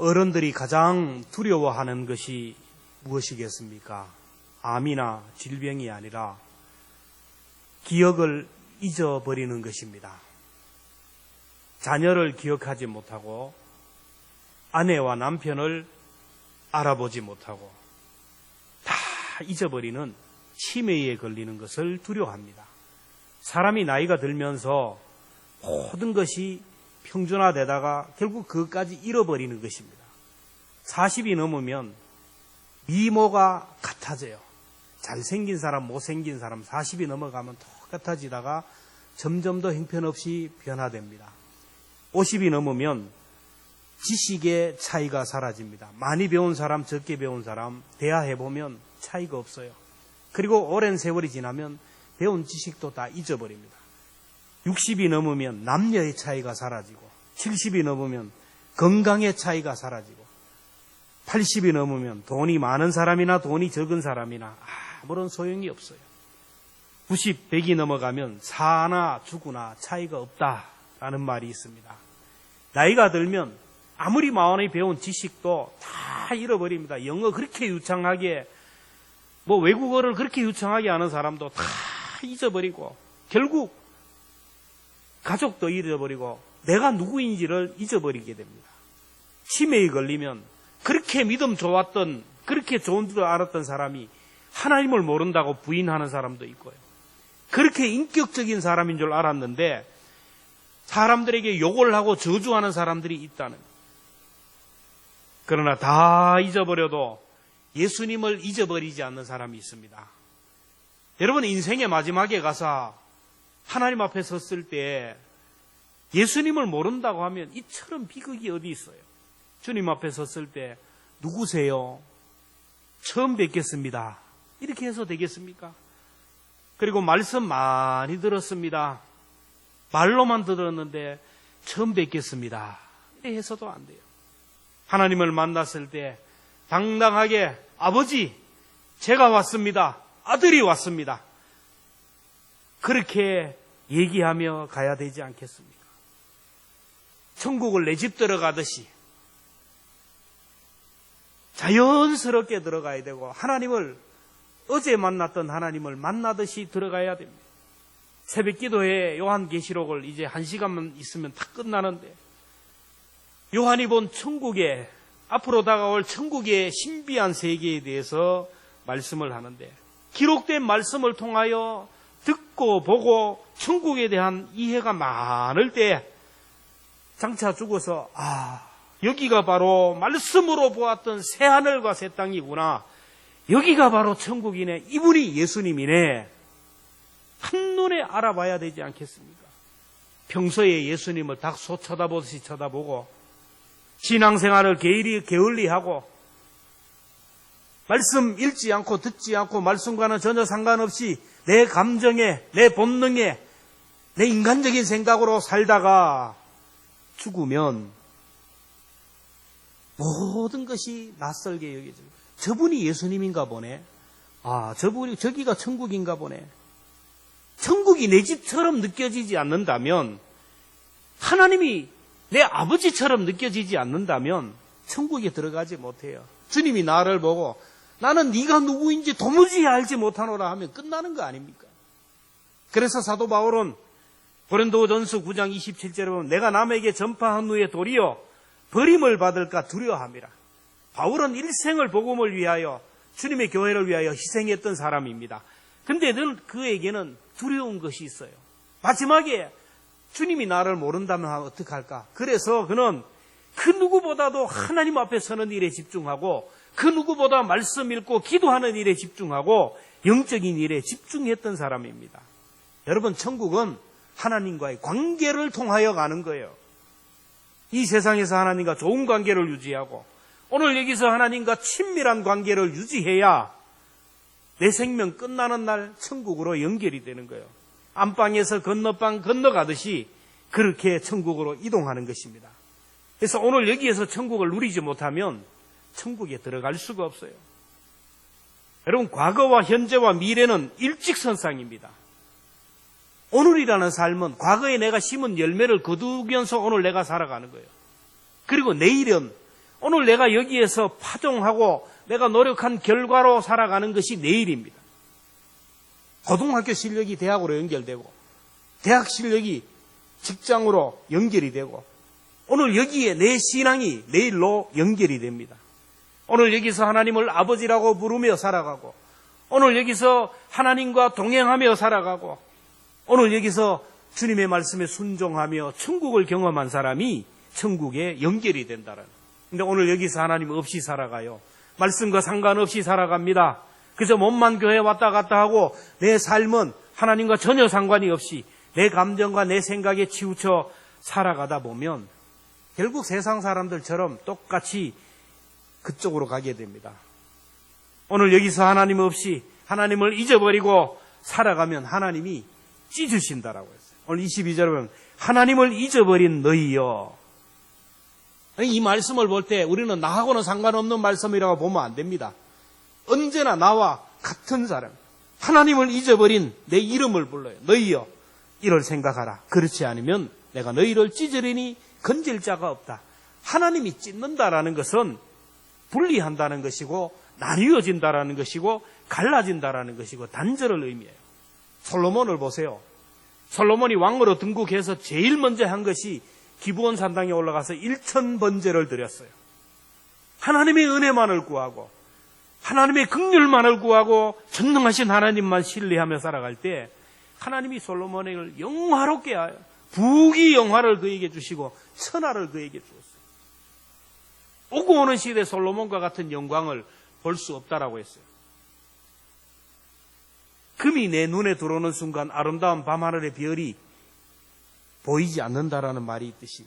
어른들이 가장 두려워하는 것이 무엇이겠습니까? 암이나 질병이 아니라 기억을 잊어버리는 것입니다. 자녀를 기억하지 못하고 아내와 남편을 알아보지 못하고 다 잊어버리는 치매에 걸리는 것을 두려워합니다. 사람이 나이가 들면서 모든 것이 평준화되다가 결국 그것까지 잃어버리는 것입니다. 40이 넘으면 미모가 같아져요. 잘생긴 사람, 못생긴 사람 40이 넘어가면 똑같아지다가 점점 더 형편없이 변화됩니다. 50이 넘으면 지식의 차이가 사라집니다. 많이 배운 사람, 적게 배운 사람 대화해보면 차이가 없어요. 그리고 오랜 세월이 지나면 배운 지식도 다 잊어버립니다. 60이 넘으면 남녀의 차이가 사라지고 70이 넘으면 건강의 차이가 사라지고 80이 넘으면 돈이 많은 사람이나 돈이 적은 사람이나 아무런 소용이 없어요. 90, 100이 넘어가면 사나 죽으나 차이가 없다라는 말이 있습니다. 나이가 들면 아무리 많이 배운 지식도 다 잃어버립니다. 영어 그렇게 유창하게 외국어를 그렇게 유창하게 아는 사람도 다 잊어버리고 결국 가족도 잃어버리고 내가 누구인지를 잊어버리게 됩니다. 치매에 걸리면 그렇게 믿음 좋았던 그렇게 좋은 줄 알았던 사람이 하나님을 모른다고 부인하는 사람도 있고요. 그렇게 인격적인 사람인 줄 알았는데 사람들에게 욕을 하고 저주하는 사람들이 있다는 거예요. 그러나 다 잊어버려도 예수님을 잊어버리지 않는 사람이 있습니다. 여러분 인생의 마지막에 가서 하나님 앞에 섰을 때 예수님을 모른다고 하면 이처럼 비극이 어디 있어요? 주님 앞에 섰을 때 누구세요? 처음 뵙겠습니다. 이렇게 해서 되겠습니까? 그리고 말씀 많이 들었습니다. 말로만 들었는데 처음 뵙겠습니다. 이렇게 해서도 안 돼요. 하나님을 만났을 때 당당하게 아버지, 제가 왔습니다. 아들이 왔습니다. 그렇게 얘기하며 가야 되지 않겠습니까? 천국을 내 집 들어가듯이 자연스럽게 들어가야 되고 하나님을 어제 만났던 하나님을 만나듯이 들어가야 됩니다. 새벽 기도회 요한계시록을 이제 1시간만 있으면 다 끝나는데 요한이 본 천국의 앞으로 다가올 천국의 신비한 세계에 대해서 말씀을 하는데 기록된 말씀을 통하여 듣고 보고 천국에 대한 이해가 많을 때 장차 죽어서 여기가 바로 말씀으로 보았던 새하늘과 새 땅이구나. 여기가 바로 천국이네. 이분이 예수님이네. 한눈에 알아봐야 되지 않겠습니까? 평소에 예수님을 닭소 쳐다보듯이 쳐다보고 신앙생활을 게을리하고 말씀 읽지 않고 듣지 않고 말씀과는 전혀 상관없이 내 감정에 내 본능에 내 인간적인 생각으로 살다가 죽으면 모든 것이 낯설게 여겨져요. 저분이 예수님인가 보네. 저기가 천국인가 보네. 천국이 내 집처럼 느껴지지 않는다면 하나님이 내 아버지처럼 느껴지지 않는다면 천국에 들어가지 못해요. 주님이 나를 보고 나는 네가 누구인지 도무지 알지 못하노라 하면 끝나는 거 아닙니까? 그래서 사도 바울은 고린도전서 9장 27절에 보면 내가 남에게 전파한 후에 도리어 버림을 받을까 두려워함이라. 바울은 일생을 복음을 위하여 주님의 교회를 위하여 희생했던 사람입니다. 근데 늘 그에게는 두려운 것이 있어요. 마지막에 주님이 나를 모른다면 어떡할까? 그래서 그는 그 누구보다도 하나님 앞에 서는 일에 집중하고 그 누구보다 말씀 읽고 기도하는 일에 집중하고 영적인 일에 집중했던 사람입니다. 여러분 천국은 하나님과의 관계를 통하여 가는 거예요. 이 세상에서 하나님과 좋은 관계를 유지하고 오늘 여기서 하나님과 친밀한 관계를 유지해야 내 생명 끝나는 날 천국으로 연결이 되는 거예요. 안방에서 건너방 건너가듯이 그렇게 천국으로 이동하는 것입니다. 그래서 오늘 여기에서 천국을 누리지 못하면 천국에 들어갈 수가 없어요. 여러분 과거와 현재와 미래는 일직선상입니다. 오늘이라는 삶은 과거에 내가 심은 열매를 거두면서 오늘 내가 살아가는 거예요. 그리고 내일은 오늘 내가 여기에서 파종하고 내가 노력한 결과로 살아가는 것이 내일입니다. 고등학교 실력이 대학으로 연결되고 대학 실력이 직장으로 연결이 되고 오늘 여기에 내 신앙이 내일로 연결이 됩니다. 오늘 여기서 하나님을 아버지라고 부르며 살아가고 오늘 여기서 하나님과 동행하며 살아가고 오늘 여기서 주님의 말씀에 순종하며 천국을 경험한 사람이 천국에 연결이 된다는. 근데 오늘 여기서 하나님 없이 살아가요. 말씀과 상관없이 살아갑니다. 그저 몸만 교회 왔다 갔다 하고 내 삶은 하나님과 전혀 상관이 없이 내 감정과 내 생각에 치우쳐 살아가다 보면 결국 세상 사람들처럼 똑같이 그쪽으로 가게 됩니다. 오늘 여기서 하나님 없이 하나님을 잊어버리고 살아가면 하나님이 찢으신다라고 했어요. 오늘 22절에 보면 하나님을 잊어버린 너희여. 이 말씀을 볼 때 우리는 나하고는 상관없는 말씀이라고 보면 안 됩니다. 언제나 나와 같은 사람, 하나님을 잊어버린 내 이름을 불러요. 너희여, 이를 생각하라. 그렇지 않으면 내가 너희를 찢으리니 건질 자가 없다. 하나님이 찢는다라는 것은 분리한다는 것이고 나뉘어진다라는 것이고 갈라진다라는 것이고 단절을 의미해요. 솔로몬을 보세요. 솔로몬이 왕으로 등극해서 제일 먼저 한 것이 기브온 산당에 올라가서 1000번제를 드렸어요. 하나님의 은혜만을 구하고 하나님의 긍휼만을 구하고 전능하신 하나님만 신뢰하며 살아갈 때 하나님이 솔로몬을 영화롭게 하여 부귀 영화를 그에게 주시고 천하를 그에게 주었어요. 오고 오는 시대에 솔로몬과 같은 영광을 볼 수 없다라고 했어요. 금이 내 눈에 들어오는 순간 아름다운 밤하늘의 별이 보이지 않는다라는 말이 있듯이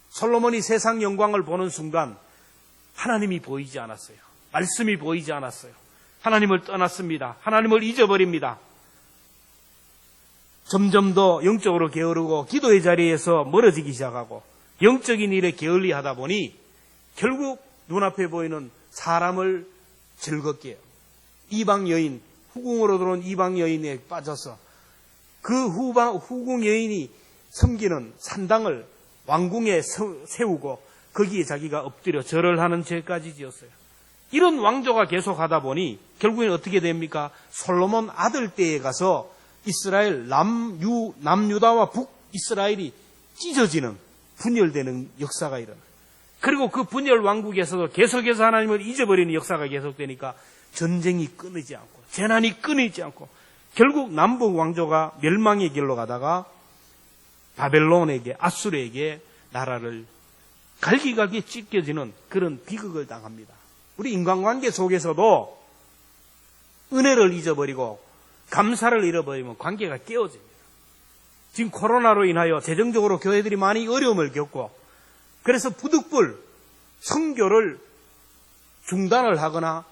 솔로몬이 세상 영광을 보는 순간 하나님이 보이지 않았어요. 말씀이 보이지 않았어요. 하나님을 떠났습니다. 하나님을 잊어버립니다. 점점 더 영적으로 게으르고 기도의 자리에서 멀어지기 시작하고 영적인 일에 게을리하다 보니 결국 눈앞에 보이는 사람을 즐겁게 해요. 이방 여인, 후궁으로 들어온 이방 여인에 빠져서 그 후궁 여인이 섬기는 산당을 왕궁에 세우고 거기에 자기가 엎드려 절을 하는 죄까지 지었어요. 이런 왕조가 계속하다 보니 결국엔 어떻게 됩니까? 솔로몬 아들 때에 가서 이스라엘 남유다와 북이스라엘이 찢어지는 분열되는 역사가 일어나요. 그리고 그 분열 왕국에서도 계속해서 하나님을 잊어버리는 역사가 계속되니까 전쟁이 끊이지 않고 재난이 끊이지 않고 결국 남북 왕조가 멸망의 길로 가다가 바벨론에게 아수르에게 나라를 갈기갈기 찢겨지는 그런 비극을 당합니다. 우리 인간관계 속에서도 은혜를 잊어버리고 감사를 잃어버리면 관계가 깨어집니다. 지금 코로나로 인하여 재정적으로 교회들이 많이 어려움을 겪고 그래서 부득불 선교를 중단을 하거나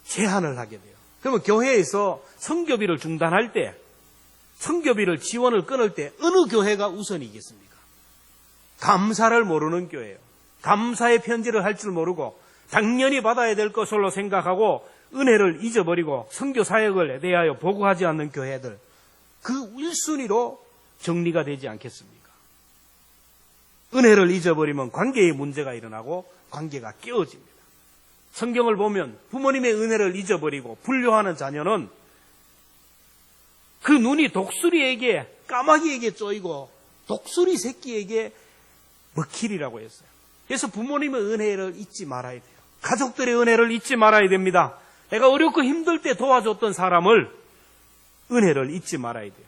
제한을 하게 돼요. 그러면 교회에서 선교비를 중단할 때 선교비를 지원을 끊을 때 어느 교회가 우선이겠습니까? 감사를 모르는 교회예요. 감사의 편지를 할 줄 모르고 당연히 받아야 될 것으로 생각하고 은혜를 잊어버리고 선교 사역을 대하여 보고하지 않는 교회들 그 1순위로 정리가 되지 않겠습니까? 은혜를 잊어버리면 관계에 문제가 일어나고 관계가 깨어집니다. 성경을 보면 부모님의 은혜를 잊어버리고 불효하는 자녀는 그 눈이 독수리에게 까마귀에게 쪼이고 독수리 새끼에게 먹힐이라고 했어요. 그래서 부모님의 은혜를 잊지 말아야 돼요. 가족들의 은혜를 잊지 말아야 됩니다. 내가 어렵고 힘들 때 도와줬던 사람을 은혜를 잊지 말아야 돼요.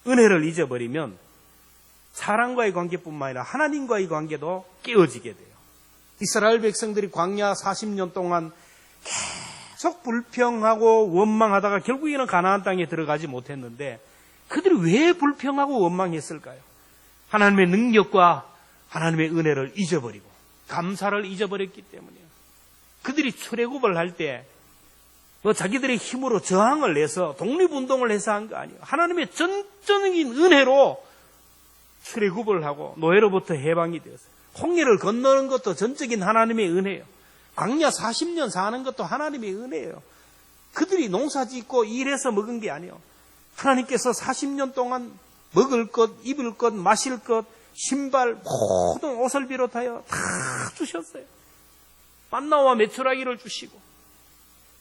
은혜를 잊어버리면 사람과의 관계뿐만 아니라 하나님과의 관계도 깨어지게 돼요. 이스라엘 백성들이 광야 40년 동안 계속 불평하고 원망하다가 결국에는 가나안 땅에 들어가지 못했는데 그들이 왜 불평하고 원망했을까요? 하나님의 능력과 하나님의 은혜를 잊어버리고 감사를 잊어버렸기 때문이에요. 그들이 출애굽을 할 때 자기들의 힘으로 저항을 내서 독립운동을 해서 한 거 아니에요. 하나님의 전적인 은혜로 출애굽을 하고 노예로부터 해방이 되었어요. 홍해를 건너는 것도 전적인 하나님의 은혜예요. 광야 40년 사는 것도 하나님의 은혜예요. 그들이 농사 짓고 일해서 먹은 게 아니에요. 하나님께서 40년 동안 먹을 것, 입을 것, 마실 것, 신발, 모든 옷을 비롯하여 다 주셨어요. 만나와 메추라기를 주시고,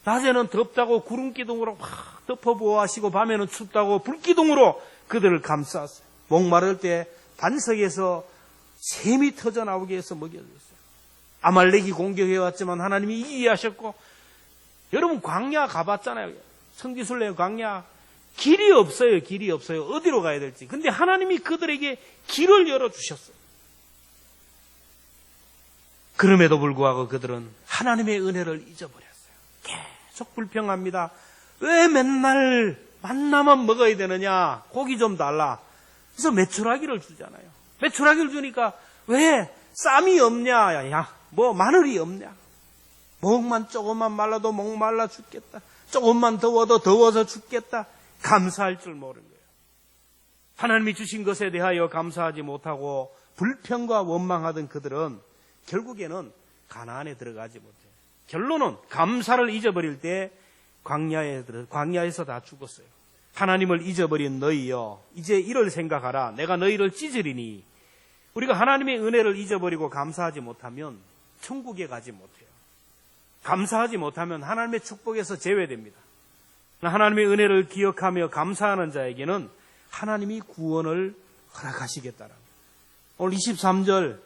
낮에는 덥다고 구름기둥으로 막 덮어보호하시고, 밤에는 춥다고 불기둥으로 그들을 감싸었어요. 목마를 때 반석에서 샘이 터져 나오게 해서 먹여줬어요. 아말렉이 공격해왔지만 하나님이 이기게 하셨고, 여러분 광야 가봤잖아요. 성지순례 광야. 길이 없어요. 길이 없어요. 어디로 가야 될지. 근데 하나님이 그들에게 길을 열어주셨어요. 그럼에도 불구하고 그들은 하나님의 은혜를 잊어버렸어요. 계속 불평합니다. 왜 맨날 만나만 먹어야 되느냐? 고기 좀 달라. 그래서 메추라기를 주잖아요. 메추라기를 주니까 왜 쌈이 없냐? 야, 뭐 마늘이 없냐? 목만 조금만 말라도 목말라 죽겠다. 조금만 더워도 더워서 죽겠다. 감사할 줄 모르는 거예요. 하나님이 주신 것에 대하여 감사하지 못하고 불평과 원망하던 그들은 결국에는 가나안에 들어가지 못해요. 결론은 감사를 잊어버릴 때 광야에서 다 죽었어요. 하나님을 잊어버린 너희여, 이제 이를 생각하라. 내가 너희를 찢으리니. 우리가 하나님의 은혜를 잊어버리고 감사하지 못하면 천국에 가지 못해요. 감사하지 못하면 하나님의 축복에서 제외됩니다. 하나님의 은혜를 기억하며 감사하는 자에게는 하나님이 구원을 허락하시겠다라는, 오늘 23절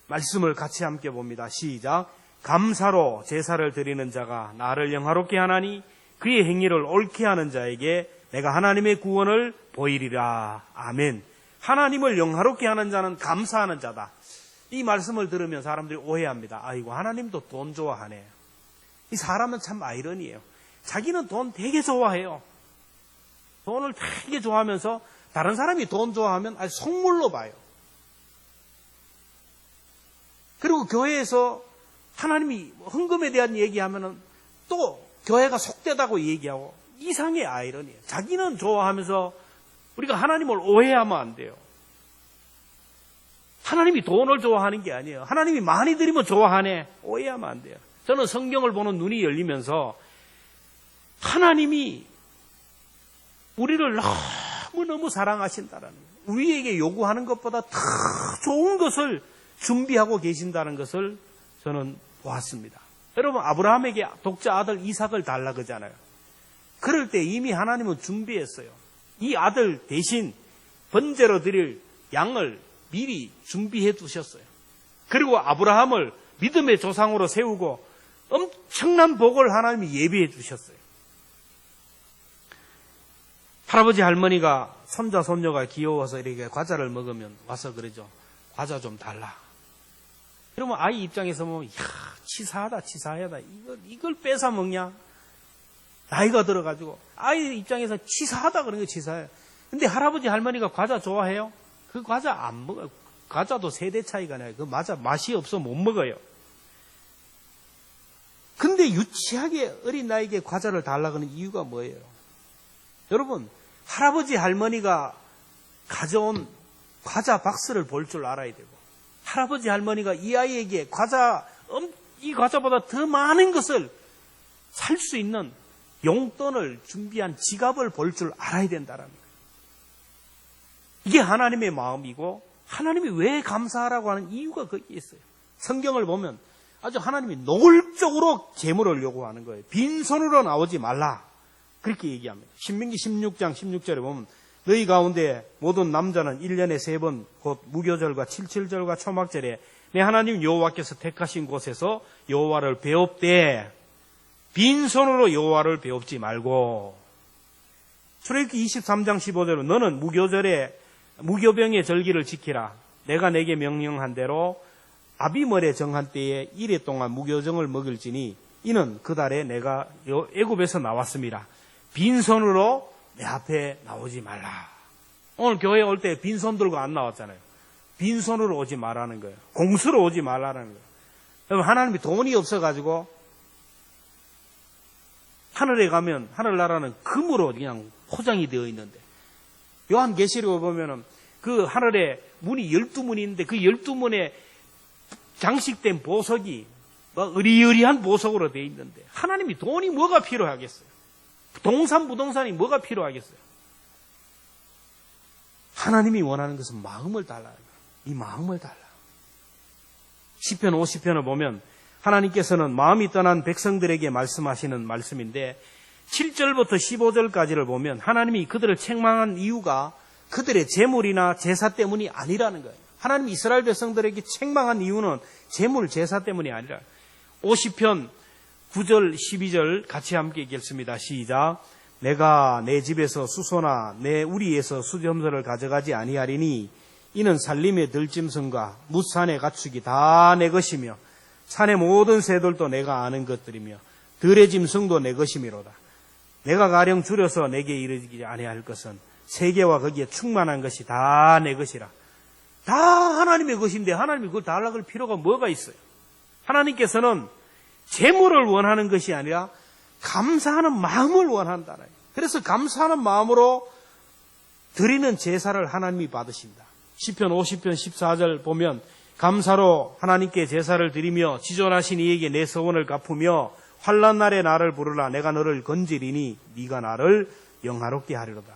말씀을 같이 함께 봅니다. 시작. 감사로 제사를 드리는 자가 나를 영화롭게 하나니 그의 행위를 옳게 하는 자에게 내가 하나님의 구원을 보이리라. 아멘. 하나님을 영화롭게 하는 자는 감사하는 자다. 이 말씀을 들으면 사람들이 오해합니다. 아이고, 하나님도 돈 좋아하네. 이 사람은 참 아이러니예요. 자기는 돈 되게 좋아해요. 돈을 되게 좋아하면서 다른 사람이 돈 좋아하면 아주 속물로 봐요. 그리고 교회에서 하나님이 헌금에 대한 얘기하면은 또 교회가 속되다고 얘기하고, 이상의 아이러니예요. 자기는 좋아하면서 우리가 하나님을 오해하면 안 돼요. 하나님이 돈을 좋아하는 게 아니에요. 하나님이 많이 드리면 좋아하네. 오해하면 안 돼요. 저는 성경을 보는 눈이 열리면서 하나님이 우리를 너무너무 사랑하신다는 거예요. 우리에게 요구하는 것보다 더 좋은 것을 준비하고 계신다는 것을 저는 보았습니다. 여러분, 아브라함에게 독자 아들 이삭을 달라 그러잖아요. 그럴 때 이미 하나님은 준비했어요. 이 아들 대신 번제로 드릴 양을 미리 준비해 두셨어요. 그리고 아브라함을 믿음의 조상으로 세우고 엄청난 복을 하나님이 예비해 주셨어요. 할아버지 할머니가 손자 손녀가 귀여워서 이렇게 과자를 먹으면 와서 그러죠. 과자 좀 달라. 그러면 아이 입장에서 보면, 이야, 치사하다. 이걸 뺏어 먹냐? 나이가 들어가지고. 아이 입장에서 치사하다 그런 게 치사해요. 근데 할아버지 할머니가 과자 좋아해요? 그 과자 안 먹어요. 과자도 세대 차이가 나요. 그 맛이 없어 못 먹어요. 근데 유치하게 어린 나이에 과자를 달라고 하는 이유가 뭐예요? 여러분, 할아버지 할머니가 가져온 과자 박스를 볼 줄 알아야 되고, 할아버지 할머니가 이 아이에게 이 과자보다 더 많은 것을 살 수 있는 용돈을 준비한 지갑을 볼 줄 알아야 된다는 거예요. 이게 하나님의 마음이고, 하나님이 왜 감사하라고 하는 이유가 거기에 있어요. 성경을 보면 아주 하나님이 노골적으로 재물을 요구하는 거예요. 빈손으로 나오지 말라. 그렇게 얘기합니다. 신명기 16장 16절에 보면 너희 가운데 모든 남자는 1년에 3번 곧 무교절과 칠칠절과 초막절에 내 하나님 여호와께서 택하신 곳에서 여호와를 배웁되 빈손으로 여호와를 배웁지 말고. 출애굽기 23장 15절은 너는 무교병의 절기를 지키라. 내가 내게 명령한 대로 아비멀에 정한 때에 이래 동안 무교정을 먹을지니 이는 그 달에 내가 애굽에서 나왔습니다. 빈손으로 내 앞에 나오지 말라. 오늘 교회 올 때 빈손 들고 안 나왔잖아요. 빈손으로 오지 말라는 거예요. 공수로 오지 말라는 거예요. 여러분, 하나님이 돈이 없어가지고 하늘에 가면 하늘나라는 금으로 그냥 포장이 되어 있는데, 요한계시록에 보면은 그 하늘에 문이 12문이 있는데 그 12문에 장식된 보석이 의리의리한 보석으로 되어 있는데, 하나님이 돈이 뭐가 필요하겠어요? 부동산이 뭐가 필요하겠어요? 하나님이 원하는 것은 마음을 달라는 거예요. 이 마음을 달라. 시편 50편을 보면 하나님께서는 마음이 떠난 백성들에게 말씀하시는 말씀인데 7절부터 15절까지를 보면 하나님이 그들을 책망한 이유가 그들의 재물이나 제사 때문이 아니라는 거예요. 하나님이 이스라엘 백성들에게 책망한 이유는 재물, 제사 때문이 아니라 50편 9절, 12절 같이 함께 읽겠습니다. 시작. 내가 내 집에서 수소나 내 우리에서 수점서를 가져가지 아니하리니 이는 산림의 들짐승과 뭇산의 가축이 다 내 것이며 산의 모든 새들도 내가 아는 것들이며 들의 짐승도 내 것이미로다. 내가 가령 줄여서 내게 이르지 아니할 것은 세계와 거기에 충만한 것이 다 내 것이라. 다 하나님의 것인데 하나님이 그걸 달라갈 필요가 뭐가 있어요? 하나님께서는 재물을 원하는 것이 아니라 감사하는 마음을 원한다는 거예요. 그래서 감사하는 마음으로 드리는 제사를 하나님이 받으신다. 시편 50편 14절 보면 감사로 하나님께 제사를 드리며 지존하신 이에게 내 서원을 갚으며 환난 날에 나를 부르라. 내가 너를 건지리니 네가 나를 영화롭게 하리로다.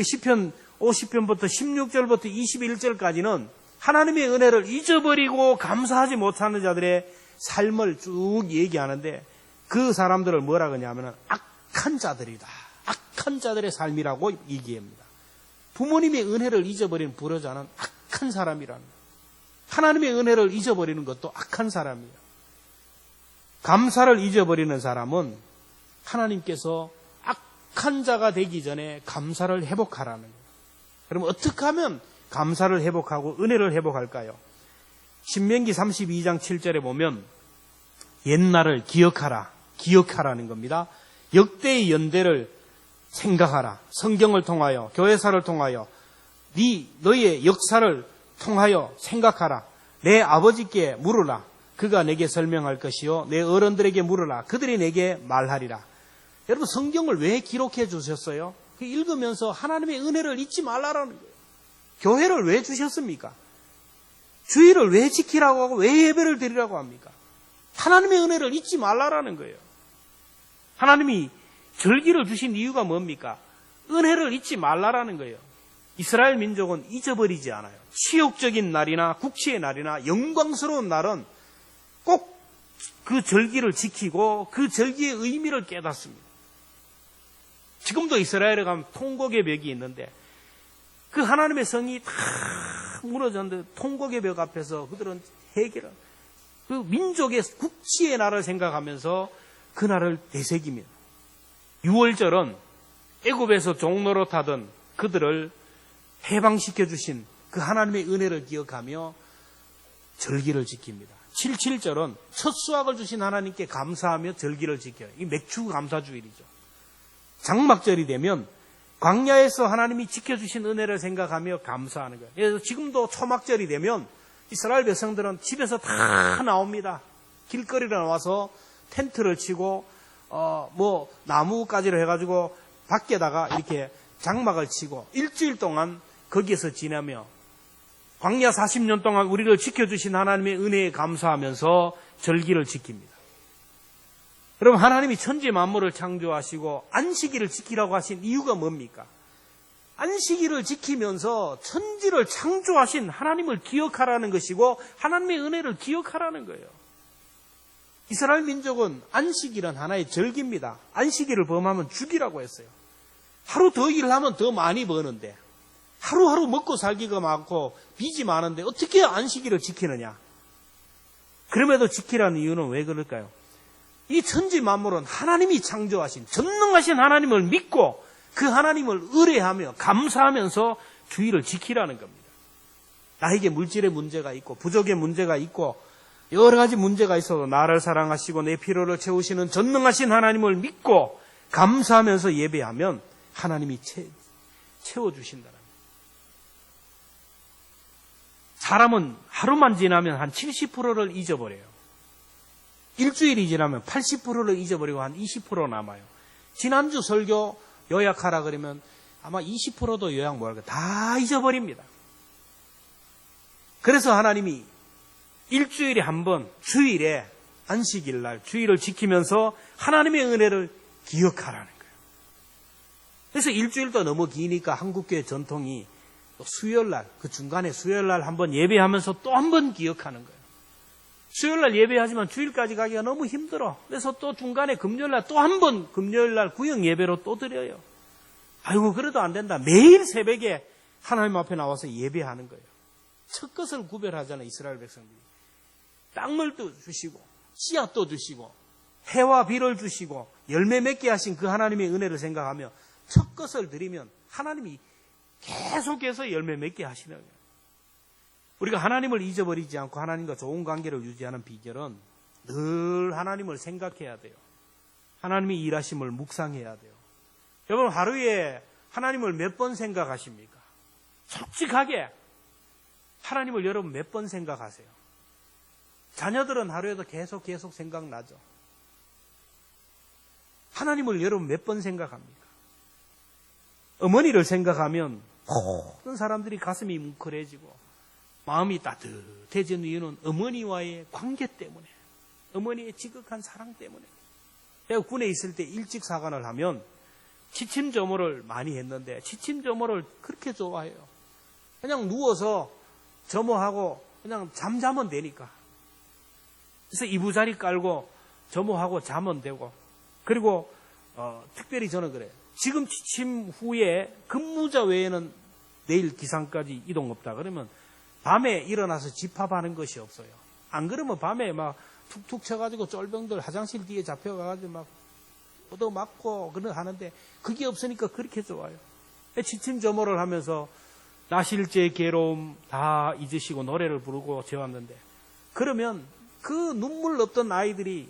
시편 50편부터 16절부터 21절까지는 하나님의 은혜를 잊어버리고 감사하지 못하는 자들의 삶을 쭉 얘기하는데 그 사람들을 뭐라 그러냐면 악한 자들이다. 악한 자들의 삶이라고 얘기합니다. 부모님의 은혜를 잊어버린 불효자는 악한 사람이라는 거예요. 하나님의 은혜를 잊어버리는 것도 악한 사람이에요. 감사를 잊어버리는 사람은 하나님께서 악한 자가 되기 전에 감사를 회복하라는 거예요. 그럼 어떻게 하면 감사를 회복하고 은혜를 회복할까요? 신명기 32장 7절에 보면 옛날을 기억하라. 기억하라는 겁니다. 역대의 연대를 생각하라. 성경을 통하여 교회사를 통하여 너의 역사를 통하여 생각하라. 내 아버지께 물으라. 그가 내게 설명할 것이요 내 어른들에게 물으라. 그들이 내게 말하리라. 여러분 성경을 왜 기록해 주셨어요? 읽으면서 하나님의 은혜를 잊지 말라라는 거예요. 교회를 왜 주셨습니까? 주일을 왜 지키라고 하고 왜 예배를 드리라고 합니까? 하나님의 은혜를 잊지 말라라는 거예요. 하나님이 절기를 주신 이유가 뭡니까? 은혜를 잊지 말라라는 거예요. 이스라엘 민족은 잊어버리지 않아요. 치욕적인 날이나 국치의 날이나 영광스러운 날은 꼭 그 절기를 지키고 그 절기의 의미를 깨닫습니다. 지금도 이스라엘에 가면 통곡의 벽이 있는데 그 하나님의 성이 다 무너졌는데 통곡의 벽 앞에서 그들은 해결을 그 민족의 국치의 날을 생각하면서 그 날을 되새깁니다. 6월절은 애굽에서 종노릇하던 그들을 해방시켜 주신 그 하나님의 은혜를 기억하며 절기를 지킵니다. 77절은 첫 수확을 주신 하나님께 감사하며 절기를 지켜요. 이 맥주 감사주일이죠. 장막절이 되면 광야에서 하나님이 지켜주신 은혜를 생각하며 감사하는 거예요. 그래서 지금도 초막절이 되면 이스라엘 백성들은 집에서 다 나옵니다. 길거리로 나와서 텐트를 치고 나무가지로 해가지고 밖에다가 이렇게 장막을 치고 일주일 동안 거기에서 지내며 광야 40년 동안 우리를 지켜주신 하나님의 은혜에 감사하면서 절기를 지킵니다. 여러분 하나님이 천지 만물을 창조하시고 안식일을 지키라고 하신 이유가 뭡니까? 안식일을 지키면서 천지를 창조하신 하나님을 기억하라는 것이고 하나님의 은혜를 기억하라는 거예요. 이스라엘 민족은 안식일은 하나의 절기입니다. 안식일을 범하면 죽이라고 했어요. 하루 더 일하면 더 많이 버는데 하루하루 먹고 살기가 많고 빚이 많은데 어떻게 안식일을 지키느냐? 그럼에도 지키라는 이유는 왜 그럴까요? 이 천지 만물은 하나님이 창조하신 전능하신 하나님을 믿고 그 하나님을 의뢰하며 감사하면서 주의를 지키라는 겁니다. 나에게 물질의 문제가 있고 부족의 문제가 있고 여러 가지 문제가 있어도 나를 사랑하시고 내 필요를 채우시는 전능하신 하나님을 믿고 감사하면서 예배하면 하나님이 채워주신다는 거예요. 사람은 하루만 지나면 한 70%를 잊어버려요. 일주일이 지나면 80%를 잊어버리고 한 20% 남아요. 지난주 설교 요약하라 그러면 아마 20%도 요약 못할 거예요. 다 잊어버립니다. 그래서 하나님이 일주일에 한 번 주일에 안식일 날 주일을 지키면서 하나님의 은혜를 기억하라는 거예요. 그래서 일주일도 너무 기니까 한국교회 전통이 또 수요일 날 그 중간에 수요일 날 한번 예배하면서 또 한 번 기억하는 거예요. 수요일날 예배하지만 주일까지 가기가 너무 힘들어. 그래서 또 중간에 금요일날 또 한 번 금요일날 구역 예배로 또 드려요. 아이고 그래도 안 된다. 매일 새벽에 하나님 앞에 나와서 예배하는 거예요. 첫 것을 구별하잖아요. 이스라엘 백성들이. 땅을 또 주시고 씨앗도 주시고 해와 비를 주시고 열매 맺게 하신 그 하나님의 은혜를 생각하며 첫 것을 드리면 하나님이 계속해서 열매 맺게 하시는 거예요. 우리가 하나님을 잊어버리지 않고 하나님과 좋은 관계를 유지하는 비결은 늘 하나님을 생각해야 돼요. 하나님의 일하심을 묵상해야 돼요. 여러분 하루에 하나님을 몇 번 생각하십니까? 솔직하게 하나님을 여러분 몇 번 생각하세요? 자녀들은 하루에도 계속 생각나죠. 하나님을 여러분 몇 번 생각합니까? 어머니를 생각하면 모든 사람들이 가슴이 뭉클해지고 마음이 따뜻해지는 이유는 어머니와의 관계 때문에, 어머니의 지극한 사랑 때문에. 제가 군에 있을 때 일찍 사관을 하면 취침점호를 많이 했는데 취침점호를 그렇게 좋아해요. 그냥 누워서 점호하고 그냥 잠자면 되니까. 그래서 이부자리 깔고 점호하고 자면 되고. 그리고 특별히 저는 그래요. 지금 취침 후에 근무자 외에는 내일 기상까지 이동 없다 그러면 밤에 일어나서 집합하는 것이 없어요. 안 그러면 밤에 막 툭툭 쳐가지고 쫄병들 화장실 뒤에 잡혀가가지고 막 얻어맞고 하는데 그게 없으니까 그렇게 좋아요. 취침점호를 하면서 나실제 괴로움 다 잊으시고 노래를 부르고 재웠는데 그러면 그 눈물 없던 아이들이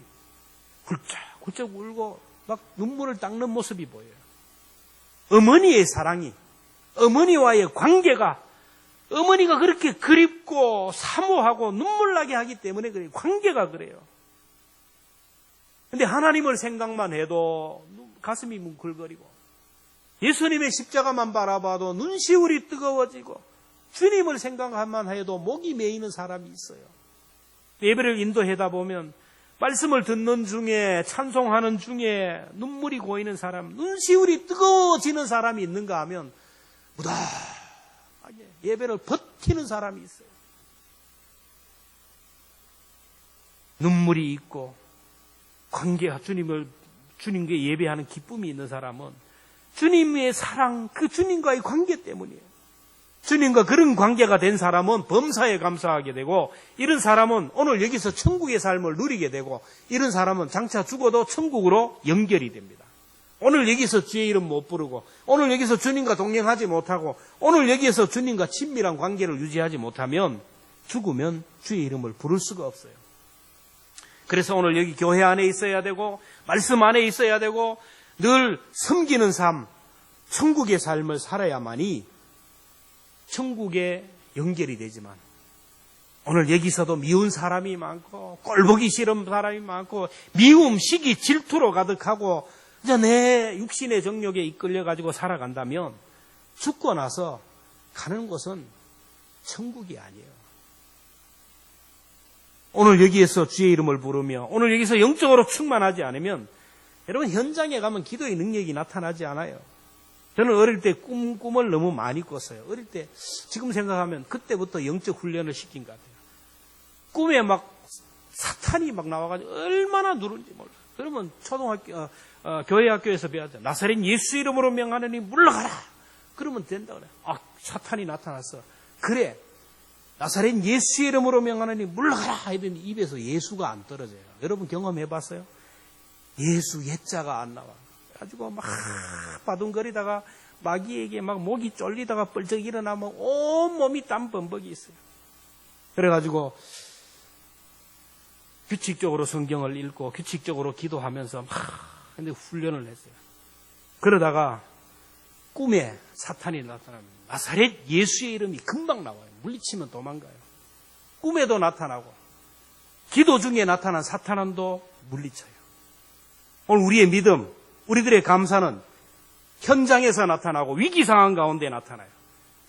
굴쩍굴쩍 울고 막 눈물을 닦는 모습이 보여요. 어머니의 사랑이, 어머니와의 관계가, 어머니가 그렇게 그립고 사모하고 눈물나게 하기 때문에 그래요. 관계가 그래요. 근데 하나님을 생각만 해도 가슴이 뭉클거리고 예수님의 십자가만 바라봐도 눈시울이 뜨거워지고 주님을 생각만 해도 목이 메이는 사람이 있어요. 예배를 인도하다 보면 말씀을 듣는 중에 찬송하는 중에 눈물이 고이는 사람, 눈시울이 뜨거워지는 사람이 있는가 하면 무던하게 예배를 버티는 사람이 있어요. 눈물이 있고 관계가 주님께 예배하는 기쁨이 있는 사람은 주님의 사랑, 그 주님과의 관계 때문이에요. 주님과 그런 관계가 된 사람은 범사에 감사하게 되고 이런 사람은 오늘 여기서 천국의 삶을 누리게 되고 이런 사람은 장차 죽어도 천국으로 연결이 됩니다. 오늘 여기서 주의 이름 못 부르고 오늘 여기서 주님과 동행하지 못하고 오늘 여기에서 주님과 친밀한 관계를 유지하지 못하면 죽으면 주의 이름을 부를 수가 없어요. 그래서 오늘 여기 교회 안에 있어야 되고 말씀 안에 있어야 되고 늘 섬기는 삶, 천국의 삶을 살아야만이 천국에 연결이 되지만 오늘 여기서도 미운 사람이 많고 꼴보기 싫은 사람이 많고 미움, 시기, 질투로 가득하고 이제 내 육신의 정욕에 이끌려가지고 살아간다면 죽고 나서 가는 곳은 천국이 아니에요. 오늘 여기에서 주의 이름을 부르며 오늘 여기서 영적으로 충만하지 않으면 여러분 현장에 가면 기도의 능력이 나타나지 않아요. 저는 어릴 때 꿈을 너무 많이 꿨어요. 어릴 때 지금 생각하면 그때부터 영적 훈련을 시킨 것 같아요. 꿈에 막 사탄이 막 나와가지고 얼마나 누른지 몰라요. 그러면 초등학교 교회 학교에서 배웠죠. 나사렛 예수 이름으로 명하느니 물러가라. 그러면 된다 그래. 아 사탄이 나타났어. 그래. 나사렛 예수 이름으로 명하느니 물러가라 하더니 입에서 예수가 안 떨어져요. 여러분 경험해봤어요? 예수 예자가 안 나와. 가지고 막 바둥거리다가 마귀에게 막 목이 쫄리다가 뻘쩍 일어나면 온 몸이 땀 범벅이 있어요. 그래가지고 규칙적으로 성경을 읽고 규칙적으로 기도하면서 막 근데 훈련을 했어요. 그러다가 꿈에 사탄이 나타나면 나사렛 예수의 이름이 금방 나와요. 물리치면 도망가요. 꿈에도 나타나고 기도 중에 나타난 사탄도 물리쳐요. 오늘 우리의 믿음, 우리들의 감사는 현장에서 나타나고 위기 상황 가운데 나타나요.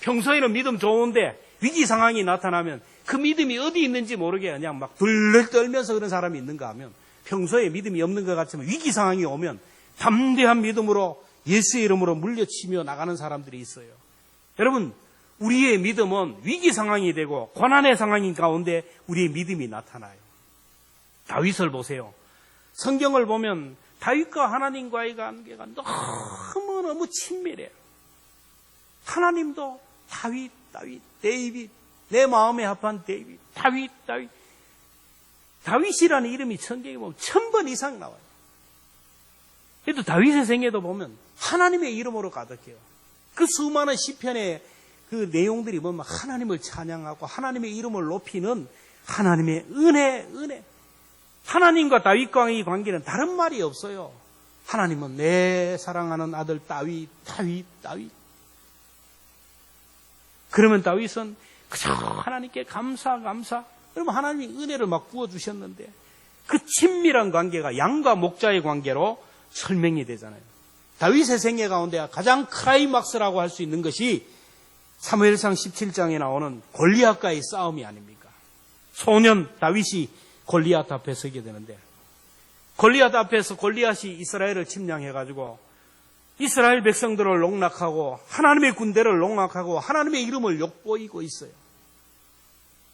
평소에는 믿음 좋은데 위기 상황이 나타나면 그 믿음이 어디 있는지 모르게 그냥 막 들들 떨면서 그런 사람이 있는가 하면 평소에 믿음이 없는 것 같지만 위기 상황이 오면 담대한 믿음으로 예수의 이름으로 물려치며 나가는 사람들이 있어요. 여러분 우리의 믿음은 위기 상황이 되고 고난의 상황인 가운데 우리의 믿음이 나타나요. 다윗을 보세요. 성경을 보면 다윗과 하나님과의 관계가 너무너무 친밀해요. 하나님도 다윗, 데이빗, 내 마음에 합한 데이빗, 다윗. 다윗이라는 이름이 성경에 보면 1000번 이상 나와요. 그래도 다윗의 생애도 보면 하나님의 이름으로 가득해요. 그 수많은 시편의 그 내용들이 보면 하나님을 찬양하고 하나님의 이름을 높이는 하나님의 은혜. 하나님과 다윗과의 관계는 다른 말이 없어요. 하나님은 내 사랑하는 아들 다윗. 그러면 다윗은 그저 하나님께 감사. 그러면 하나님이 은혜를 막 부어주셨는데 그 친밀한 관계가 양과 목자의 관계로 설명이 되잖아요. 다윗의 생애 가운데 가장 클라이막스라고 할 수 있는 것이 사무엘상 17장에 나오는 골리앗과의 싸움이 아닙니까? 소년 다윗이 골리앗 앞에 서게 되는데 골리앗 앞에서 골리앗이 이스라엘을 침략해가지고 이스라엘 백성들을 농락하고 하나님의 군대를 농락하고 하나님의 이름을 욕보이고 있어요.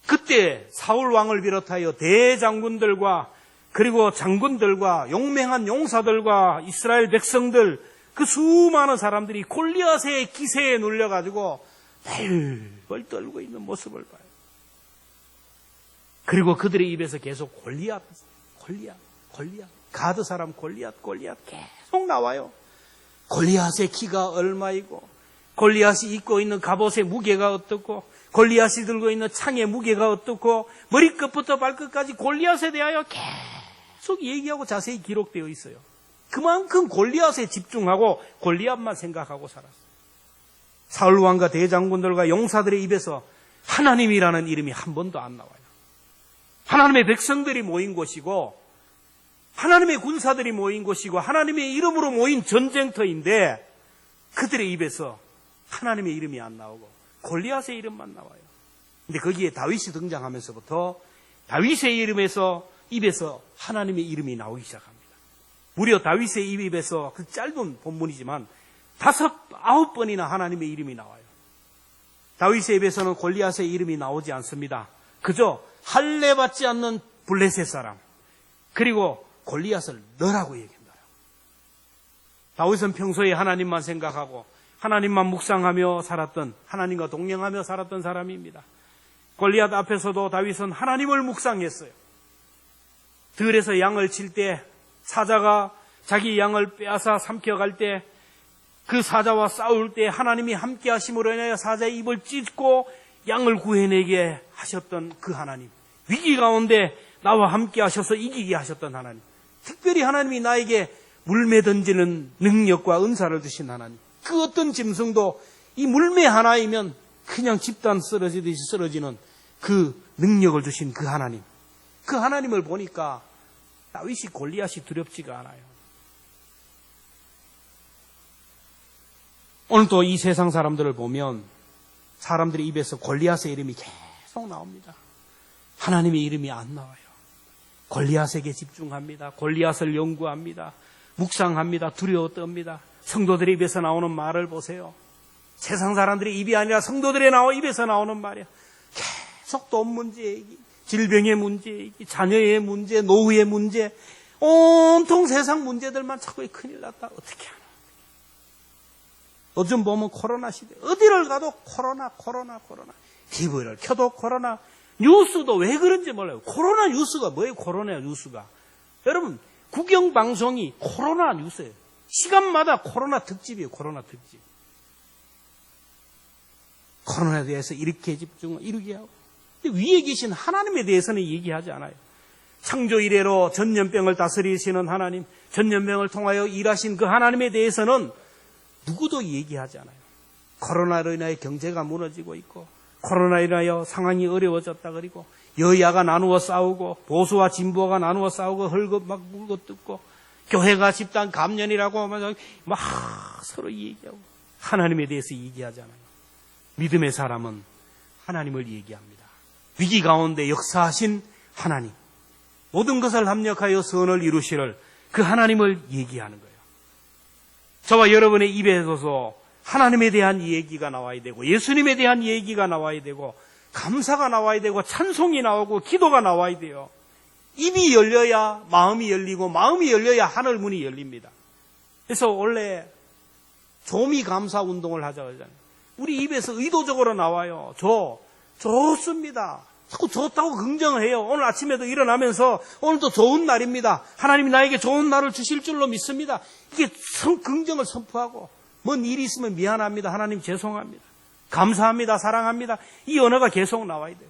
그때 사울 왕을 비롯하여 대장군들과 그리고 장군들과 용맹한 용사들과 이스라엘 백성들 그 수많은 사람들이 골리앗의 기세에 눌려가지고 벌벌 떨고 있는 모습을 봐요. 그리고 그들의 입에서 계속 골리앗 가드 사람 골리앗 계속 나와요. 골리앗의 키가 얼마이고 골리앗이 입고 있는 갑옷의 무게가 어떻고 골리앗이 들고 있는 창의 무게가 어떻고 머리끝부터 발끝까지 골리앗에 대하여 계속 얘기하고 자세히 기록되어 있어요. 그만큼 골리앗에 집중하고 골리앗만 생각하고 살았어요. 사울 왕과 대장군들과 용사들의 입에서 하나님이라는 이름이 한 번도 안 나와요. 하나님의 백성들이 모인 곳이고 하나님의 군사들이 모인 곳이고 하나님의 이름으로 모인 전쟁터인데 그들의 입에서 하나님의 이름이 안 나오고 골리앗의 이름만 나와요. 근데 거기에 다윗이 등장하면서부터 다윗의 입에서 하나님의 이름이 나오기 시작합니다. 무려 다윗의 입에서 그 짧은 본문이지만 5-9번이나 하나님의 이름이 나와요. 다윗의 입에서는 골리앗의 이름이 나오지 않습니다. 그저 할례 받지 않는 블레셋 사람 그리고 골리앗을 너라고 얘기합니다. 다윗은 평소에 하나님만 생각하고 하나님만 묵상하며 살았던 하나님과 동행하며 살았던 사람입니다. 골리앗 앞에서도 다윗은 하나님을 묵상했어요. 들에서 양을 칠 때 사자가 자기 양을 빼앗아 삼켜갈 때 그 사자와 싸울 때 하나님이 함께 하심으로 인하여 사자의 입을 찢고 양을 구해내게 하셨던 그 하나님, 위기 가운데 나와 함께 하셔서 이기게 하셨던 하나님, 특별히 하나님이 나에게 물매 던지는 능력과 은사를 주신 하나님, 그 어떤 짐승도 이 물매 하나이면 그냥 집단 쓰러지듯이 쓰러지는 그 능력을 주신 그 하나님, 그 하나님을 보니까 다윗이 골리앗이 두렵지가 않아요. 오늘 또 이 세상 사람들을 보면 사람들의 입에서 골리앗의 이름이 계속 나옵니다. 하나님의 이름이 안 나와요. 골리앗에게 집중합니다. 골리앗을 연구합니다. 묵상합니다. 두려워 떱니다. 성도들의 입에서 나오는 말을 보세요. 세상 사람들의 입이 아니라 성도들의 입에서 나오는 말이야. 계속 돈 문제 얘기, 질병의 문제 얘기, 자녀의 문제, 노후의 문제, 온통 세상 문제들만 자꾸 큰일 났다. 어떻게 하나. 요즘 보면 코로나 시대, 어디를 가도 코로나. TV를 켜도 코로나, 뉴스도 왜 그런지 몰라요. 코로나 뉴스가 뭐예요? 코로나 뉴스가. 여러분, 국영방송이 코로나 뉴스예요. 시간마다 코로나 특집이에요. 코로나 특집. 코로나에 대해서 이렇게 이렇게 하고. 근데 위에 계신 하나님에 대해서는 얘기하지 않아요. 창조 이래로 전염병을 다스리시는 하나님, 전염병을 통하여 일하신 그 하나님에 대해서는 누구도 얘기하지 않아요. 코로나로 인하여 경제가 무너지고 있고 코로나로 인하여 상황이 어려워졌다 그리고 여야가 나누어 싸우고 보수와 진보가 나누어 싸우고 헐겁 막 물고 뜯고 교회가 집단 감염이라고 막 서로 얘기하고 하나님에 대해서 얘기하지 않아요. 믿음의 사람은 하나님을 얘기합니다. 위기 가운데 역사하신 하나님, 모든 것을 합력하여 선을 이루시를 그 하나님을 얘기하는 거예요. 저와 여러분의 입에서 하나님에 대한 얘기가 나와야 되고 예수님에 대한 얘기가 나와야 되고 감사가 나와야 되고 찬송이 나오고 기도가 나와야 돼요. 입이 열려야 마음이 열리고 마음이 열려야 하늘 문이 열립니다. 그래서 원래 조미 감사 운동을 하자고 하잖아요. 우리 입에서 의도적으로 나와요. 좋습니다. 자꾸 좋다고 긍정을 해요. 오늘 아침에도 일어나면서 오늘도 좋은 날입니다. 하나님이 나에게 좋은 날을 주실 줄로 믿습니다. 이게 긍정을 선포하고 뭔 일이 있으면 미안합니다. 하나님 죄송합니다. 감사합니다. 사랑합니다. 이 언어가 계속 나와야 돼요.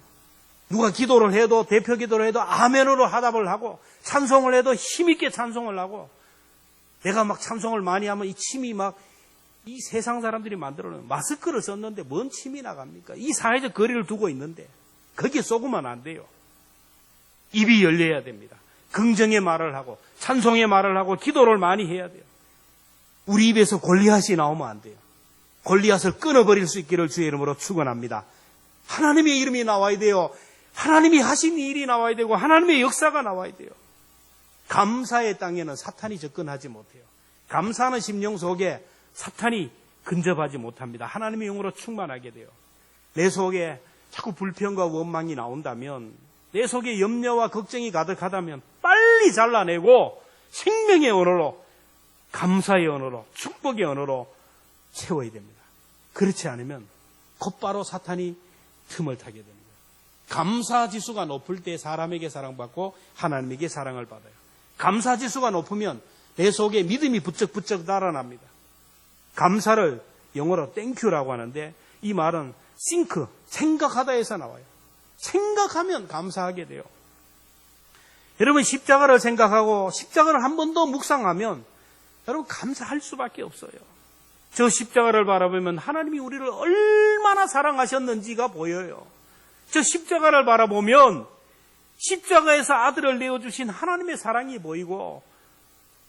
누가 기도를 해도 대표 기도를 해도 아멘으로 화답을 하고 찬송을 해도 힘있게 찬송을 하고 내가 막 찬송을 많이 하면 이 침이 막 이 세상 사람들이 만들어놓은 마스크를 썼는데 뭔 침이 나갑니까? 이 사회적 거리를 두고 있는데 거기에 쏘으면 안 돼요. 입이 열려야 됩니다. 긍정의 말을 하고 찬송의 말을 하고 기도를 많이 해야 돼요. 우리 입에서 골리앗이 나오면 안 돼요. 골리앗을 끊어버릴 수 있기를 주의 이름으로 축원합니다. 하나님의 이름이 나와야 돼요. 하나님이 하신 일이 나와야 되고 하나님의 역사가 나와야 돼요. 감사의 땅에는 사탄이 접근하지 못해요. 감사하는 심령 속에 사탄이 근접하지 못합니다. 하나님의 영으로 충만하게 돼요. 내 속에 자꾸 불평과 원망이 나온다면, 내 속에 염려와 걱정이 가득하다면 빨리 잘라내고 생명의 언어로, 감사의 언어로, 축복의 언어로 채워야 됩니다. 그렇지 않으면 곧바로 사탄이 틈을 타게 됩니다. 감사지수가 높을 때 사람에게 사랑받고 하나님에게 사랑을 받아요. 감사지수가 높으면 내 속에 믿음이 부쩍부쩍 달아납니다. 감사를 영어로 땡큐라고 하는데 이 말은 think, 생각하다에서 나와요. 생각하면 감사하게 돼요. 여러분 십자가를 생각하고 십자가를 한 번 더 묵상하면 여러분 감사할 수밖에 없어요. 저 십자가를 바라보면 하나님이 우리를 얼마나 사랑하셨는지가 보여요. 저 십자가를 바라보면 십자가에서 아들을 내어주신 하나님의 사랑이 보이고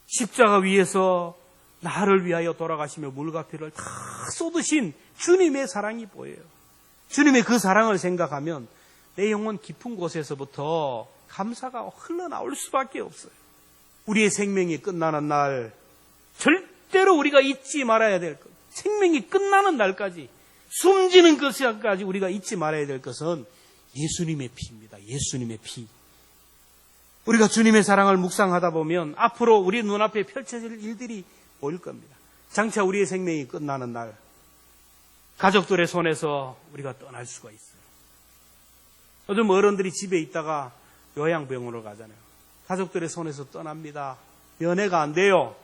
십자가 위에서 나를 위하여 돌아가시며 물과 피를 다 쏟으신 주님의 사랑이 보여요. 주님의 그 사랑을 생각하면 내 영혼 깊은 곳에서부터 감사가 흘러나올 수밖에 없어요. 우리의 생명이 끝나는 날 절대로 우리가 잊지 말아야 될 것, 생명이 끝나는 날까지 숨지는 것까지 우리가 잊지 말아야 될 것은 예수님의 피입니다. 예수님의 피. 우리가 주님의 사랑을 묵상하다 보면 앞으로 우리 눈앞에 펼쳐질 일들이 보일 겁니다. 장차 우리의 생명이 끝나는 날 가족들의 손에서 우리가 떠날 수가 있어요. 요즘 어른들이 집에 있다가 요양병원으로 가잖아요. 가족들의 손에서 떠납니다. 면회가 안 돼요.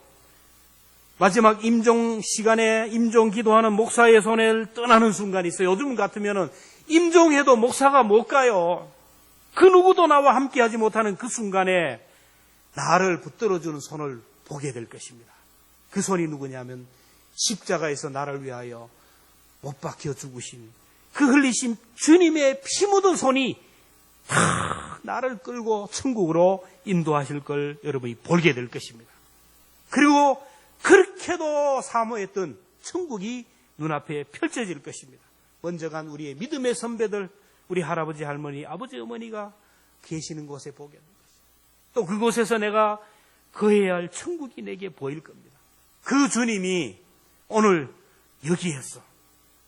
마지막 임종 시간에 임종 기도하는 목사의 손에 떠나는 순간이 있어요. 요즘 같으면 임종해도 목사가 못 가요. 그 누구도 나와 함께하지 못하는 그 순간에 나를 붙들어주는 손을 보게 될 것입니다. 그 손이 누구냐면 십자가에서 나를 위하여 못 박혀 죽으신 그 흘리신 주님의 피 묻은 손이 다 나를 끌고 천국으로 인도하실 걸 여러분이 보게 될 것입니다. 그리고 그렇게도 사모했던 천국이 눈앞에 펼쳐질 것입니다. 먼저 간 우리의 믿음의 선배들, 우리 할아버지, 할머니, 아버지, 어머니가 계시는 곳에 보게 될 것입니다. 또 그곳에서 내가 거해야 할 천국이 내게 보일 겁니다. 그 주님이 오늘 여기에서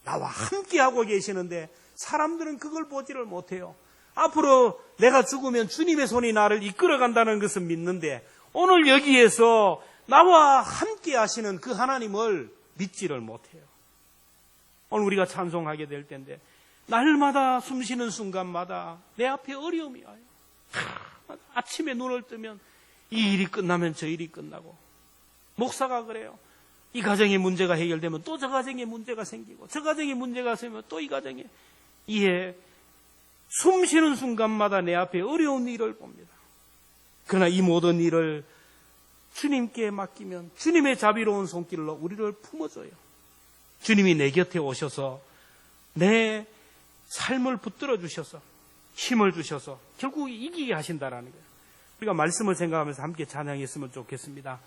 나와 함께하고 계시는데 사람들은 그걸 보지를 못해요. 앞으로 내가 죽으면 주님의 손이 나를 이끌어간다는 것을 믿는데 오늘 여기에서 나와 함께 하시는 그 하나님을 믿지를 못해요. 오늘 우리가 찬송하게 될 텐데 날마다 숨쉬는 순간마다 내 앞에 어려움이 와요. 아침에 눈을 뜨면 이 일이 끝나면 저 일이 끝나고 목사가 그래요. 이 가정의 문제가 해결되면 또 저 가정에 문제가 생기고 저 가정에 문제가 생기면 또 이 가정에 이해 숨쉬는 순간마다 내 앞에 어려운 일을 봅니다. 그러나 이 모든 일을 주님께 맡기면 주님의 자비로운 손길로 우리를 품어줘요. 주님이 내 곁에 오셔서 내 삶을 붙들어 주셔서 힘을 주셔서 결국 이기게 하신다라는 거예요. 우리가 말씀을 생각하면서 함께 찬양했으면 좋겠습니다.